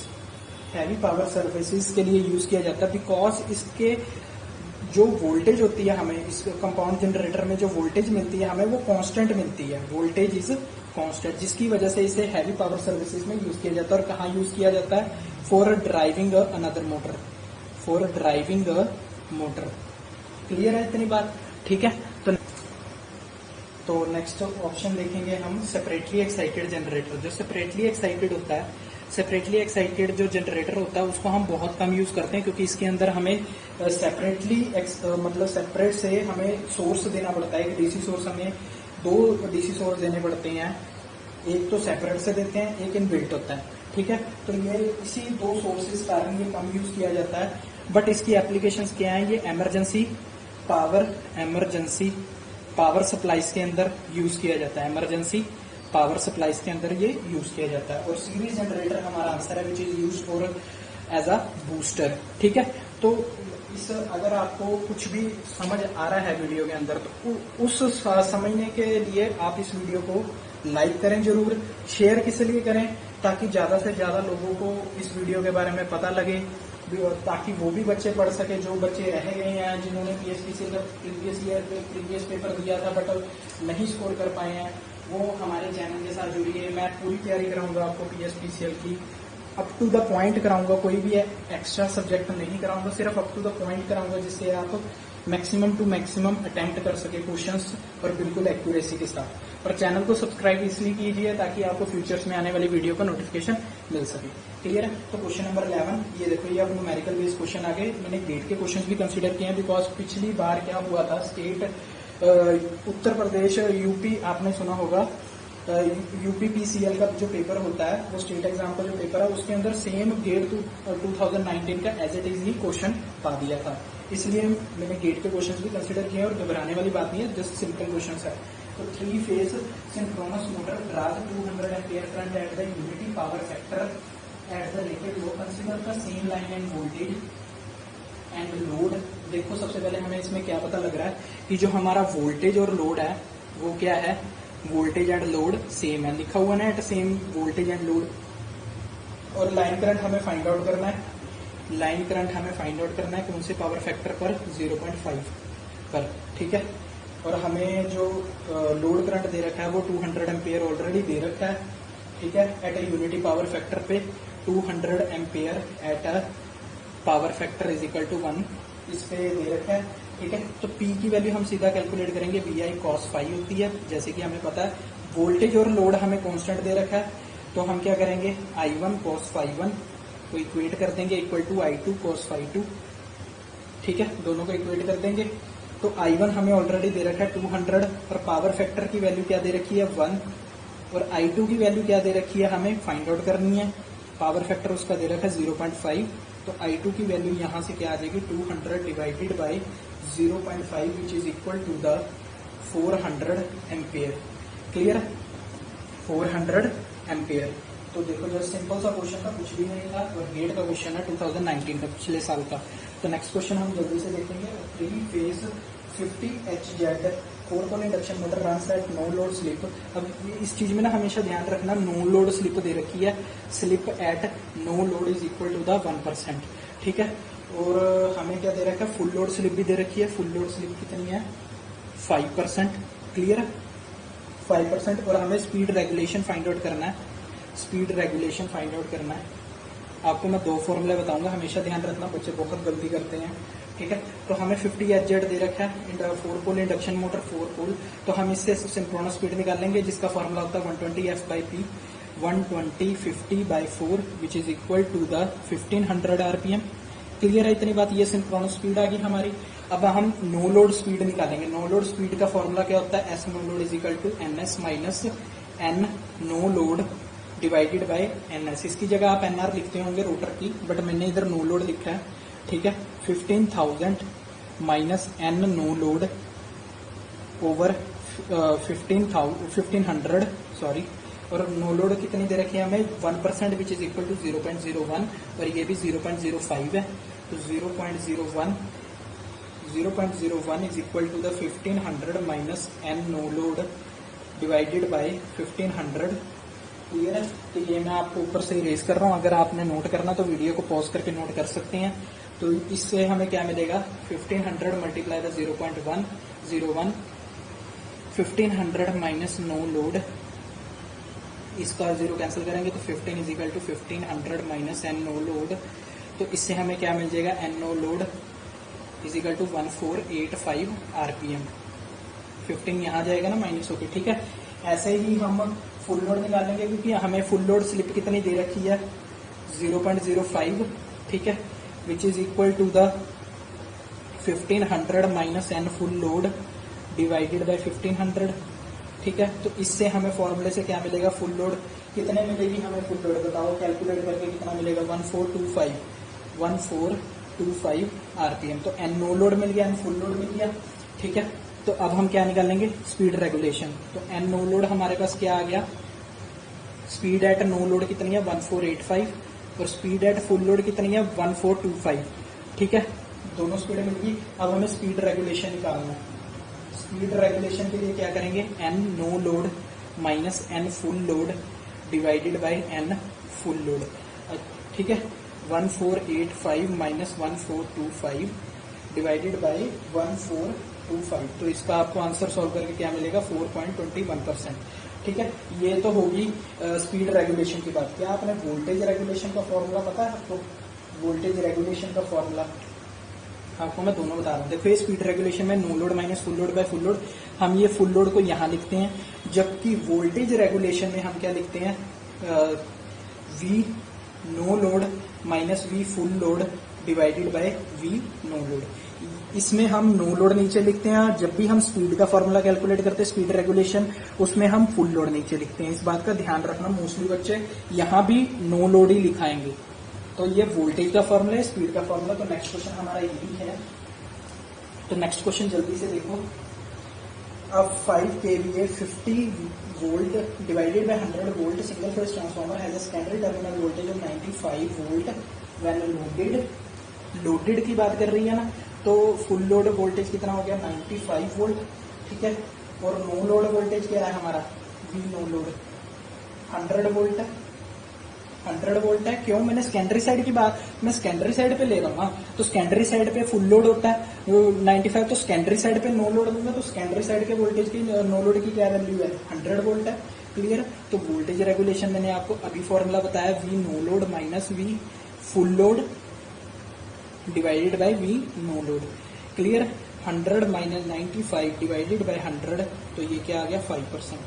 heavy power services के लिए यूज किया जाता है, बिकॉज इसके जो वोल्टेज होती है हमें, इस कंपाउंड जनरेटर में जो वोल्टेज मिलती है हमें, वो कांस्टेंट मिलती है, वोल्टेज इज कांस्टेंट, जिसकी वजह से इसे हैवी पावर सर्विसेज में यूज किया जाता है। और कहाँ यूज किया जाता है, for driving another motor, for driving a motor, clear है इतनी बात, ठीक है। तो नेक्स्ट ऑप्शन देखेंगे हम, सेपरेटली एक्साइटेड जनरेटर। जो सेपरेटली एक्साइटेड होता है, सेपरेटली एक्साइटेड जो जनरेटर होता है उसको हम बहुत कम यूज करते हैं, क्योंकि इसके अंदर हमें सेपरेटली मतलब सेपरेट से हमें सोर्स देना पड़ता है। एक डीसी सोर्स, हमें 2 डीसी सोर्स देने पड़ते हैं, एक तो सेपरेट से देते हैं, एक इनबिल्ट होता है, ठीक है। तो ये इसी 2 सोर्सेज कारण ये कम यूज किया जाता है। बट इसकी एप्लीकेशंस क्या है, ये इमरजेंसी पावर सप्लाईज के अंदर यूज किया जाता है, इमरजेंसी पावर सप्लाईज के अंदर ये यूज किया जाता है। और सीरीज जनरेटर हमारा आंसर है, which is use for as a booster, ठीक है। तो इस अगर आपको कुछ भी समझ आ रहा है वीडियो के अंदर तो उस समझने के लिए आप इस वीडियो को लाइक करें जरूर, शेयर किस लिए करें ताकि ज्यादा से ज्यादा लोगों को इस वीडियो के बारे में पता लगे, ताकि वो भी बच्चे पढ़ सके जो बच्चे रह गए हैं जिन्होंने पीएसपीसीएल का प्रीवियस पेपर दिया था बट नहीं स्कोर कर पाए हैं, वो हमारे चैनल के साथ जुड़िए। मैं पूरी तैयारी कराऊंगा आपको पीएसपीसीएल की, अप टू द पॉइंट कराऊंगा, कोई भी एक्स्ट्रा सब्जेक्ट नहीं कराऊंगा, सिर्फ अप टू द पॉइंट कराऊंगा जिससे आप मैक्सिमम टू मैक्सिमम अटेम्प्ट कर सके क्वेश्चंस और बिल्कुल एक्यूरेसी के साथ। और चैनल को सब्सक्राइब इसलिए कीजिए ताकि आपको फ्यूचर्स में आने वाली वीडियो का नोटिफिकेशन मिल सके। क्लियर है? तो क्वेश्चन नंबर 11, ये देखो, ये अब न्यूमेरिकल बेस्ड क्वेश्चन आ गए। मैंने गेट के क्वेश्चन भी कंसिडर किए हैं बिकॉज पिछली बार क्या हुआ था, स्टेट उत्तर प्रदेश यूपी, आपने सुना होगा यूपीपीसीएल का जो पेपर होता है वो स्टेट एग्जाम का जो पेपर है उसके अंदर सेम गेट 2019 का एज इट इज ही क्वेश्चन पा दिया था, इसलिए मैंने गेट के क्वेश्चंस भी कंसिडर किए और घबराने वाली बात नहीं है, जस्ट सिंपल क्वेश्चंस है। तो 3 phase synchronous motor draws 200 ampere current at the unity power factor at the rated low, consider the same line end voltage and load. देखो सबसे पहले हमें इसमें क्या पता लग रहा है कि जो हमारा वोल्टेज और लोड है वो क्या है, वोल्टेज एंड लोड सेम है, लिखा हुआ ना at same voltage and load. और लाइन करंट हमें फाइंड आउट करना है, लाइन करंट हमें फाइंड आउट करना है कौन से पावर फैक्टर पर, 0.5 पर, ठीक है। और हमें जो लोड करंट दे रखा है वो 200 एम्पियर ऑलरेडी दे रखा है, ठीक है, at a unity power factor पे 200 ampere at a power factor is equal to 1 इस पे दे रखा है, ठीक है। तो P की वैल्यू हम सीधा कैलकुलेट करेंगे, VI cos फाई होती है, जैसे कि हमें पता है। वोल्टेज और लोड हमें कांस्टेंट दे रखा है, तो हम क्या करेंगे, I1 cos फाई 1 को इक्वेट कर देंगे equal to I2 cos phi 2, ठीक है, दोनों को इक्वेट कर देंगे। तो I1 हमें ऑलरेडी दे रखा है 200 और पावर फैक्टर की वैल्यू क्या दे रखी है 1, और I2 की वैल्यू क्या दे रखी है हमें फाइंड आउट करनी है, पावर फैक्टर उसका दे रखा है 0.5, तो I2 की वैल्यू यहां से क्या आ जाएगी 200 divided by 0.5 which is equal to the 400 ampere. Clear, 400 ampere. तो देखो जो सिंपल सा क्वेश्चन था, कुछ भी नहीं था, और गेट का क्वेश्चन है 2019 का, पिछले साल का। तो नेक्स्ट क्वेश्चन हम जल्दी से देखेंगे। 3 phase 50 HZ 4 pole induction motor runs at no load slip. अब इस चीज में ना हमेशा ध्यान रखना, नो लोड स्लिप दे रखी है, slip at no load is equal to the 1%, ठीक है। और हमें क्या दे रखा है, फुल लोड स्लिप भी दे रखी है, फुल लोड स्लिप कितनी है 5%, क्लियर है, 5%। और हमें स्पीड रेगुलेशन फाइंड आउट करना है, स्पीड रेगुलेशन फाइंड आउट करना है। आपको मैं 2 फॉर्मूले बताऊंगा, हमेशा ध्यान रखना, बच्चे बहुत गलती करते हैं, ठीक है। तो हमें 50 HZ दे रखा है 4 पोल इंडक्शन मोटर 4 पोल, तो हम इससे सिंक्रोनस स्पीड निकालेंगे जिसका फॉर्मूला होता है 120 F/P, 120 50/4 which is equal to the 1500 RPM। Clear है इतनी बात, ये सिंक्रोनस स्पीड आ गई हमारी। अब हम नो लोड स्पीड निकालेंगे। नो लोड स्पीड का फॉर्मूला क्या होता है, S no load is equal to NS minus N no load divided by NS। इसकी जगह आप NR लिखते होंगे रोटर की, बट मैंने इधर नो लोड लिखा है, ठीक है। 15,000 minus N no load over 1500 sorry, और नो लोड कितनी दे रखी है हमें 1% विच इज इक्वल टू 0.01, और ये भी 0.05 है, तो 0.01 is equal to the 1500 minus N no load divided by 1500। Clear है? तो ये मैं आपको ऊपर से इरेज कर रहा हूँ, अगर आपने नोट करना तो वीडियो को पॉज करके नोट कर सकते हैं। तो इससे हमें क्या मिलेगा, 1500 multiply the 0.101, 1500 minus no load, इसका 0 कैंसिल करेंगे तो 15 is equal to 1500 minus N no load. तो इससे हमें क्या मिल जाएगा, N no load is equal to 1485 RPM। 15 यहाँ जाएगा ना माइनस होके, ठीक है। ऐसे ही हम फुल लोड निकालेंगे, क्योंकि हमें फुल लोड स्लिप कितनी दे रखी है 0.05, ठीक है, which is equal to the 1500 minus N full load divided by 1500, ठीक है। तो इससे हमें फॉर्मूले से क्या मिलेगा, फुल लोड कितने मिलेगी हमें, फुल लोड बताओ, कैलकुलेट करके कितना मिलेगा, 1425 RPM। तो N नो लोड मिल गया, N फुल लोड मिल गया, ठीक है। तो अब हम क्या निकालेंगे, स्पीड रेगुलेशन। तो N नो लोड हमारे पास क्या आ गया, स्पीड एट नो लोड कितनी है 1485, और स्पीड एट फुल लोड कितनी है 1425, ठीक है। दोनों स्पीड मिलगी। अब हमें स्पीड रेगुलेशन निकालना है। स्पीड रेगुलेशन के लिए क्या करेंगे, N no load minus N full load divided by N full load. ठीक है, 1485 माइनस 1425 डिवाइडेड बाय 1425। तो इसका आपको आंसर सॉल्व करके क्या मिलेगा, 4.21%। ठीक है, ये तो होगी स्पीड रेगुलेशन की बात। क्या आपने वोल्टेज रेगुलेशन का फॉर्मूला पता है आपको? वोल्टेज रेगुलेशन का फॉर्मूला आपको मैं दोनों बता रहा हूँ। देखो, ये स्पीड रेगुलेशन में no load minus full load by full load, हम ये फुल लोड को यहाँ लिखते हैं, जबकि वोल्टेज रेगुलेशन में हम क्या लिखते हैं, V no load minus V full load divided by V no load. इसमें हम नो लोड नीचे लिखते हैं, जब भी हम स्पीड का फॉर्मूला कैलकुलेट करते हैं स्पीड रेगुलेशन, उसमें हम फुल लोड नीचे लिखते हैं। इस बात का ध्यान रखना, मोस्टली बच्चे यहाँ भी नो लोड ही लिखाएंगे। तो ये वोल्टेज का फॉर्मूला है, स्पीड का फॉर्मूला। तो नेक्स्ट क्वेश्चन हमारा यही है। तो नेक्स्ट क्वेश्चन जल्दी से देखो। अब 5 kVA 50 volt divided by 100 volt single phase transformer has a secondary terminal voltage of 95 volt when loaded. Loaded की बात कर रही है ना, तो फुल लोड वोल्टेज कितना हो गया, 95 वोल्ट। ठीक है, और नो लोड वोल्टेज क्या है हमारा, वी नो लोड 100 वोल्ट है। 100 वोल्ट है। क्यों, मैंने सेकेंडरी साइड की बात, मैं सेकेंडरी साइड पे ले रहा हूँ, तो सेकेंडरी साइड पे फुल लोड होता है 95, तो सेकेंडरी साइड पे नो लोड दूंगा, तो सेकेंडरी साइड के वोल्टेज की नो लोड की क्या वैल्यू है, 100 वोल्ट है। क्लियर। तो वोल्टेज रेगुलेशन मैंने आपको अभी फॉर्मूला बताया, V no load minus V full load divided by V no load. Clear. 100 minus 95 divided by 100, तो ये क्या आ गया, 5%।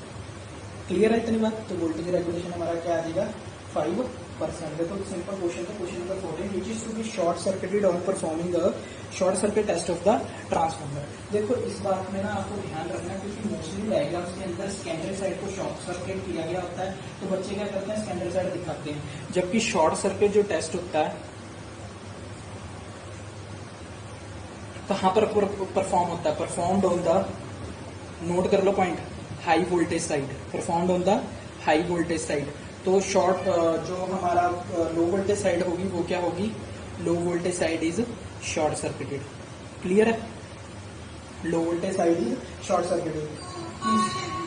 क्लियर है इतनी बात। तो वोल्टेज रेगुलेशन हमारा क्या आ जाएगा, 5%। देखो सिंपल क्वेश्चन है, question number 14, which is to be short circuited on performing the short circuit test of the transformer. देखो इस बात में ना आपको ध्यान रखना है, क्योंकि मोस्टली डायग्राम्स के अंदर सेकेंडरी साइड को शॉर्ट सर्किट किया गया होता है, तो बच्चे क्या करते हैं, सेकेंडरी साइड दिखाते हैं। जबकि शॉर्ट सर्किट जो टेस्ट होता है कहां पर परफॉर्म होता है, परफॉर्म्ड ऑन द, नोट कर लो point, high voltage side, performed on the high voltage side. तो शॉर्ट जो हमारा लो वोल्टेज साइड होगी वो क्या होगी, low voltage side is short circuited. Clear है, low voltage side is short circuited.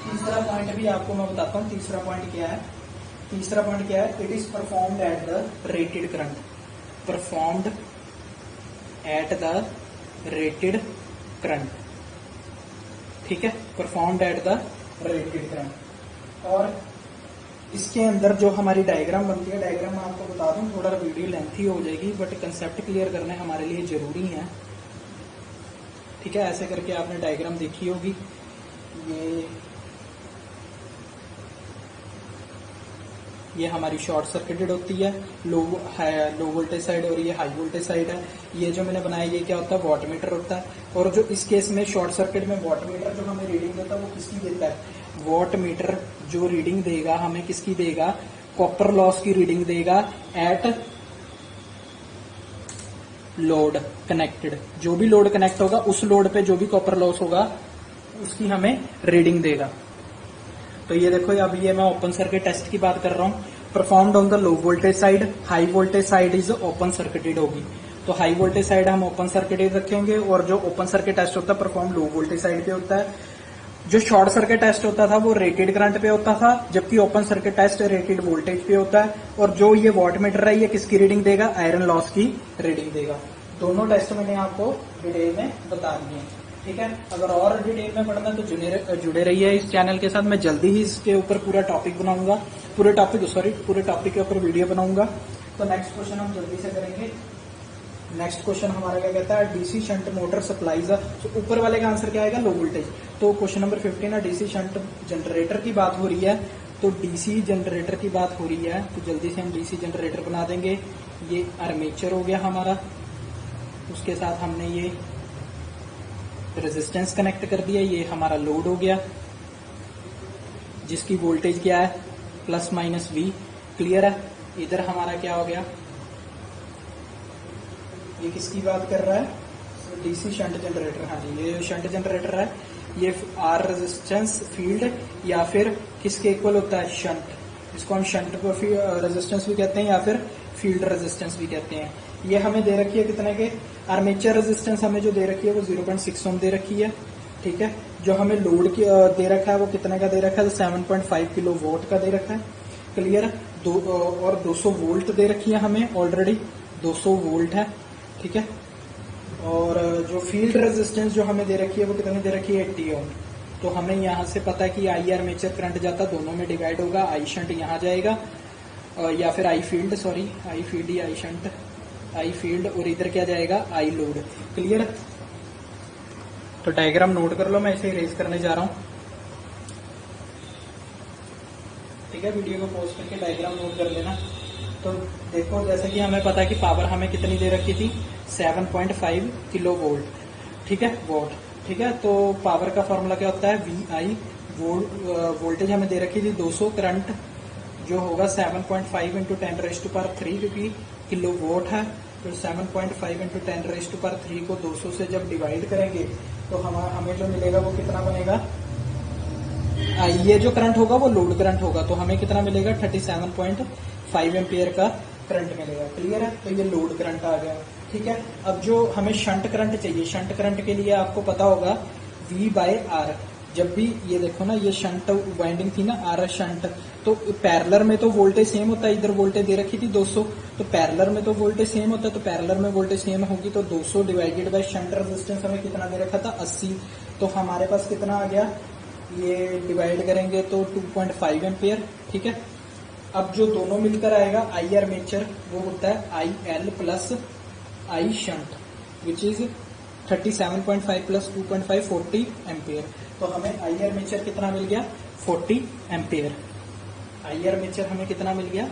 तीसरा पॉइंट भी आपको मैं बताता हूँ। तीसरा पॉइंट क्या है, तीसरा पॉइंट क्या है, it is performed at the rated current, performed at the rated current. ठीक है, performed at the rated current. और इसके अंदर जो हमारी डायग्राम बनती है, डायग्राम मैं आपको बता दूं, थोड़ा वीडियो लेंथी हो जाएगी, बट कंसेप्ट क्लियर करना हमारे लिए जरूरी है। ठीक है, ऐसे करके आपने डायग्राम देखी होगी। ये हमारी शॉर्ट सर्किटेड होती है, लो वोल्टेज साइड, और ये हाई वोल्टेज साइड है। ये जो मैंने बनाया ये क्या होता है, वॉट मीटर होता है। और जो इस केस में शॉर्ट सर्किट में वॉट मीटर जो हमें रीडिंग देता है वो किसकी देता है, वॉट मीटर जो रीडिंग देगा हमें किसकी देगा, कॉपर लॉस की रीडिंग देगा एट लोड कनेक्टेड। जो भी लोड कनेक्ट होगा उस लोड पे जो भी कॉपर लॉस होगा उसकी हमें रीडिंग देगा। तो ये देखो, अब ये मैं ओपन सर्किट टेस्ट की बात कर रहा हूँ। Performed on the low voltage side, high voltage side is open circuited होगी। तो हाई वोल्टेज साइड हम ओपन सर्किटेड रखेंगे, और जो ओपन सर्किट टेस्ट होता है परफॉर्म लो वोल्टेज साइड पे होता है। जो शॉर्ट सर्किट टेस्ट होता था वो रेटेड करंट पे होता था, जबकि open circuit test rated voltage पे होता है। और जो ये वॉट मीटर है ये किसकी रीडिंग देगा, आयरन लॉस की रीडिंग देगा। दोनों टेस्ट मैंने आपको डिटेल में बता दिए। ठीक है, अगर और डिटेल में पढ़ना तो जुड़े रहिए इस चैनल के साथ। मैं जल्दी ही इसके ऊपर पूरा टॉपिक बनाऊंगा, पूरे टॉपिक के ऊपर वीडियो बनाऊंगा। तो नेक्स्ट क्वेश्चन हम जल्दी से करेंगे। नेक्स्ट क्वेश्चन हमारा क्या कहता है, डीसी शंट मोटर सप्लाईज। तो ऊपर वाले का आंसर क्या आएगा, लो वोल्टेज। तो question number 15 DC shunt generator की बात हो रही है, तो डीसी जनरेटर की बात हो रही है, तो जल्दी से हम डीसी जनरेटर बना देंगे। ये आर्मेचर हो गया हमारा, उसके साथ हमने ये रेजिस्टेंस कनेक्ट कर दिया, ये हमारा लोड हो गया जिसकी वोल्टेज क्या है, प्लस माइनस वी। क्लियर है। इधर हमारा क्या हो गया, ये किसकी बात कर रहा है, डीसी शंट जनरेटर। हाँ जी, ये शंट जनरेटर है। ये आर रेजिस्टेंस फील्ड या फिर किसके इक्वल होता है, शंट। इसको हम शंट रेजिस्टेंस भी कहते हैं या फिर फील्ड रेजिस्टेंस भी कहते हैं। ये हमें दे रखी है कितने के, आर्मेचर रेजिस्टेंस हमें जो दे रखी है वो 0.6 ओम दे रखी है, ठीक है। जो हमें लोड दे रखा है वो कितने का दे रखा है, 7.5 किलो वोल्ट का दे रखा है, क्लियर। और 200 वोल्ट दे रखी है हमें ऑलरेडी, 200 वोल्ट है, ठीक है। और जो फील्ड रेजिस्टेंस जो हमें दे रखी है वो कितनी दे रखी है, 80 ओम। तो हमें यहाँ से पता है कि आई आर्मेचर करंट जाता दोनों में डिवाइड होगा, आई शंट यहाँ जाएगा या फिर आई फील्ड, सॉरी आई फील्ड या आई शंट, आई फील्ड, और इधर क्या जाएगा, आई लोड, क्लियर। तो डायग्राम नोट कर लो, मैं इसे इरेज करने जा रहा हूँ, ठीक है। वीडियो को पॉज करके डायग्राम नोट कर लेना। तो देखो जैसे कि हमें पता है कि पावर हमें कितनी दे रखी थी, 7.5 किलो वोल्ट, ठीक है, वोट, ठीक है। तो पावर का फॉर्मूला क्या होता है, वी आई, वोल्टेज हमें दे रखी थी 200, करंट जो होगा 7.5 इंटू 10⁻³ क्योंकि किलो वोट है, तो 7.5 इंटू 10⁻³ को 200 से जब डिवाइड करेंगे तो हमें जो मिलेगा वो कितना बनेगा, ये जो करंट होगा वो लोड करंट होगा, तो हमें कितना मिलेगा, 37.5 एम्पियर का करंट मिलेगा, क्लियर है। तो ये लोड करंट आ गया, ठीक है। अब जो हमें शंट करंट चाहिए, शंट करंट के लिए आपको पता होगा V/R। जब भी ये देखो ना, ये शंट वाइंडिंग थी ना, आर शंट, तो पैरेलल में तो वोल्टेज सेम होता है, इधर वोल्टेज दे रखी थी 200, तो पैरेलल में तो वोल्टेज सेम होता है, तो पैरेलल में वोल्टेज सेम होगी, तो 200 डिवाइडेड बाय शंट रेजिस्टेंस हमें कितना दे रखा था, 80। तो हमारे पास कितना आ गया, ये डिवाइड करेंगे तो 2.5 एम्पियर, ठीक है। अब जो दोनों मिलकर आएगा, आई आर्मेचर वो होता है IL plus I shunt, which is 37.5 plus 2.5 40 ampere. तो हमें आई आर्मेचर कितना मिल गया, 40 एम्पियर। आई आर्मेचर हमें कितना मिल गया,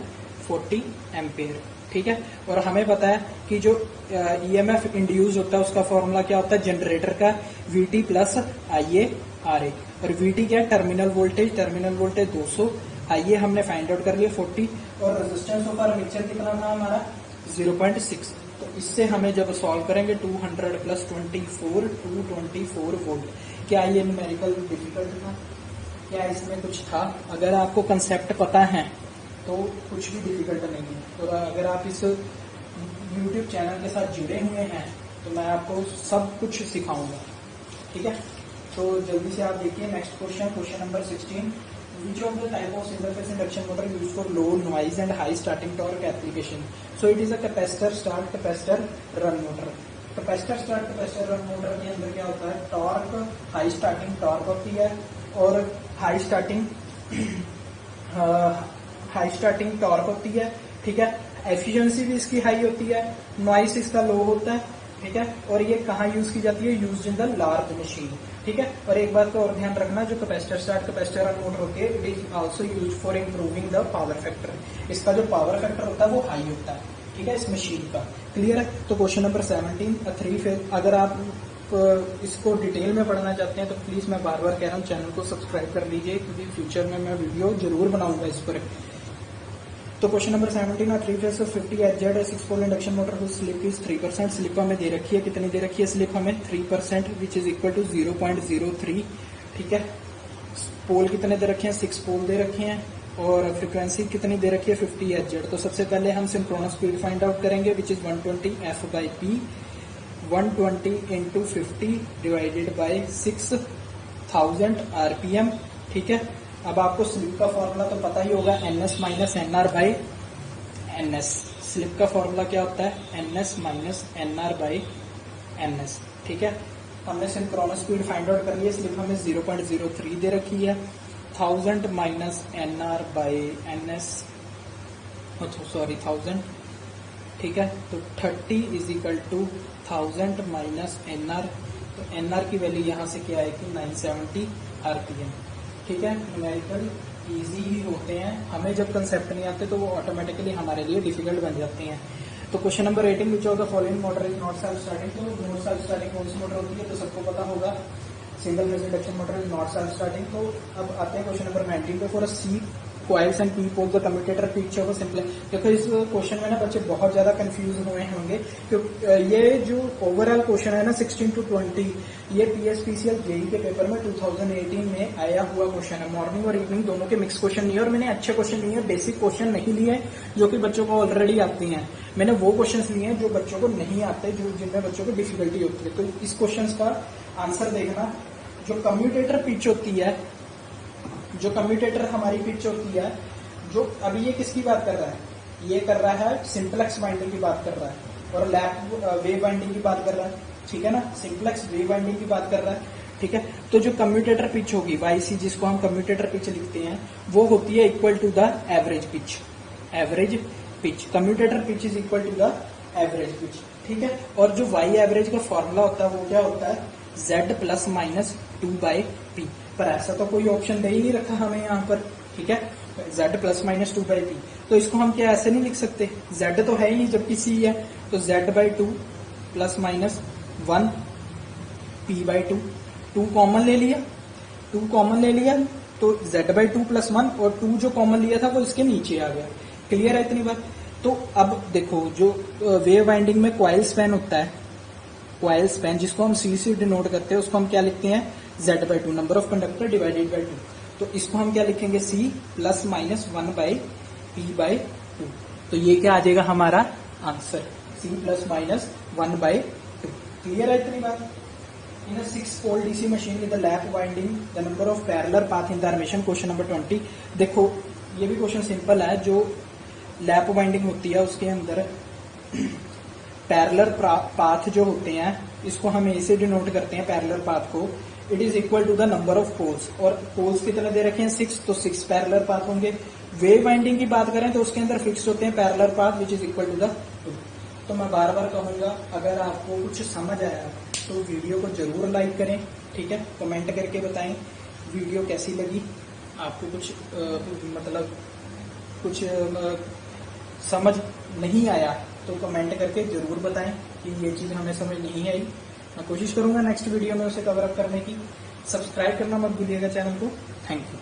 40 एम्पियर, ठीक है। और हमें पता है कि जो EMF इंड्यूस होता है उसका फॉर्मूला क्या होता है, जनरेटर का VT प्लस IA RA, और VT क्या है, terminal voltage, terminal voltage 200, IA हमने फाइंड आउट कर लिया 40, और रेजिस्टेंस ऑफ आर्मेचर कितना था हमारा, 0.6। तो इससे हमें जब सॉल्व करेंगे 200 प्लस 24 224 वोल्ट। क्या ये न्यूमेरिकल डिफिकल्ट था, क्या इसमें कुछ था? अगर आपको कंसेप्ट पता है तो कुछ भी डिफिकल्ट नहीं है। तो अगर आप इस YouTube चैनल के साथ जुड़े हुए हैं तो मैं आपको सब कुछ सिखाऊंगा, ठीक है। तो जल्दी से आप देखिए next question, question number 16। Which of the type of single phase induction motor used for low noise and high starting torque application? So it is a capacitor start capacitor run motor. Capacitor start capacitor run motor के अंदर क्या होता है, torque, high starting torque होती है और high starting torque होती है, ठीक है। एफिशिएंसी भी इसकी हाई होती है, नॉइस इसका लो होता है, ठीक है। और ये कहाँ यूज की जाती है, use in the large machine, ठीक है। और एक बात का और ध्यान रखना, जो capacitor start capacitor run motor होती है, it is also use for improving the power factor. इसका जो पावर फैक्टर होता है वो हाई होता है, ठीक है, इस मशीन का, क्लियर है। तो क्वेश्चन नंबर 17, 3 फेज। अगर आप इसको डिटेल में पढ़ना चाहते हैं तो प्लीज मैं बार बार कह रहा हूँ चैनल को सब्सक्राइब कर लीजिए, क्योंकि फ्यूचर में मैं वीडियो जरूर बनाऊंगा इस पर। तो question number 17, 3 phase 50 HZ 6 pole induction motor whose slip is 3%। Slip हमें दे रखी है, कितनी दे रखी है स्लिप हमें, 3%, विच इज इक्वल टू 0.03, ठीक है। पोल कितने दे रखे हैं, 6 पोल दे रखे हैं, और फ्रीक्वेंसी कितनी दे रखी है, 50 HZ। तो सबसे पहले हम सिंक्रोनस स्पीड फाइंड आउट करेंगे, which is 120 F/P, 120 into 50 divided by 6000 RPM, ठीक है। अब आपको स्लिप का फॉर्मूला तो पता ही होगा, NS minus NR by NS। Slip का फॉर्मूला क्या होता है, NS minus NR by NS, ठीक है। हमने सिंक्रोनस स्पीड फाइंड आउट कर लिया, स्लिप हमें 0.03 दे रखी है, 1000 minus NR by NS, sorry 1000, ठीक है। तो 30 is equal to 1000 minus NR। तो NR की वैल्यू यहाँ से क्या आएगी, 970 RPM, ठीक है। न्यूमेरिकल इजी ही होते हैं, हमें जब कंसेप्ट नहीं आते तो वो ऑटोमेटिकली हमारे लिए डिफिकल्ट बन जाते हैं। तो question number 18, which of the following motor is not self starting. तो नॉट सेल्फ स्टार्टिंग कौन सी मोटर होती है, तो सबको पता होगा single phase induction motor is not self starting. तो अब आते हैं क्वेश्चन नंबर 19 पे। For a coils and P poles the commutator pitch of a simple। देखो इस क्वेश्चन में ना बच्चे बहुत ज्यादा कंफ्यूज हुए होंगे क्योंकि ये जो ओवरऑल क्वेश्चन है ना 16 to 20 ये PSPCL जेई के पेपर में 2018 में आया हुआ क्वेश्चन है। मॉर्निंग और इवनिंग दोनों के मिक्स क्वेश्चन लिए और मैंने अच्छे क्वेश्चन लिए हैं, बेसिक क्वेश्चन नहीं लिए जो कि बच्चों को ऑलरेडी आती हैं। मैंने वो क्वेश्चन लिए हैं जो बच्चों को नहीं आते, जो जिनमें बच्चों को डिफिकल्टी होती है। तो इस क्वेश्चन का आंसर देखना, जो कम्यूटेटर पिच होती है, जो कम्यूटेटर हमारी पिच होती है, जो अभी ये किसकी बात कर रहा है, ये कर रहा है सिंपलेक्स बाइंडिंग की बात कर रहा है और लैप वेव बाइंडिंग की बात कर रहा है, ठीक है ना, सिंपलेक्स वेव बाइंडिंग की बात कर रहा है, ठीक है। तो जो कम्यूटेटर पिच होगी YC, जिसको हम कम्यूटेटर पिच लिखते हैं, वो होती है equal to the average pitch. Average pitch, commutator pitch is equal to the average pitch, ठीक है। और जो Y एवरेज का फॉर्मूला होता है वो क्या होता है, Z प्लस माइनस 2/P। पर ऐसा तो कोई ऑप्शन दे ही नहीं रखा हमें यहाँ पर, ठीक है, Z प्लस माइनस 2/P। तो इसको हम क्या ऐसे नहीं लिख सकते, Z तो है ही नहीं जबकि C है, तो Z/2 plus minus 1 P/2, 2 common ले लिया, 2 कॉमन ले लिया तो Z/2 प्लस 1 और 2 जो कॉमन लिया था वो इसके नीचे आ गया। क्लियर है इतनी बात। तो अब देखो जो वेव वाइंडिंग में कॉइल स्पैन होता है, कॉइल स्पैन जिसको हम C से डिनोट करते हैं, उसको हम क्या लिखते हैं, Z/2, number of conductor divided by 2। तो इसको हम क्या लिखेंगे, C प्लस माइनस 1/P/2। तो ये क्या आ जाएगा हमारा answer, C plus minus 1/2। Clear है इतनी बात। In a 6-pole DC machine with the lap winding, the number of parallel path in the armature, question number 20। देखो ये भी क्वेश्चन सिंपल है। जो लैप वाइंडिंग होती है उसके अंदर पैरेलल पाथ जो होते हैं, इसको हम ए से डिनोट करते हैं पैरेलल पाथ को। It is equal to the number of poles, और पोल्स कितने दे रखे हैं 6, तो 6 पैरेलल पाथ होंगे। वेव वाइंडिंग की बात करें तो उसके अंदर फिक्स होते हैं parallel path which is equal to the 2। तो मैं बार बार कहूंगा, अगर आपको कुछ समझ आया तो वीडियो को जरूर लाइक करें, ठीक है, कमेंट करके बताएं वीडियो कैसी लगी, आपको कुछ मतलब कुछ समझ नहीं आया तो कमेंट करके जरूर बताएं कि ये चीज़ हमें समझ नहीं आई। मैं कोशिश करूंगा नेक्स्ट वीडियो में उसे कवर अप करने की। सब्सक्राइब करना मत भूलिएगा चैनल को। Thank you.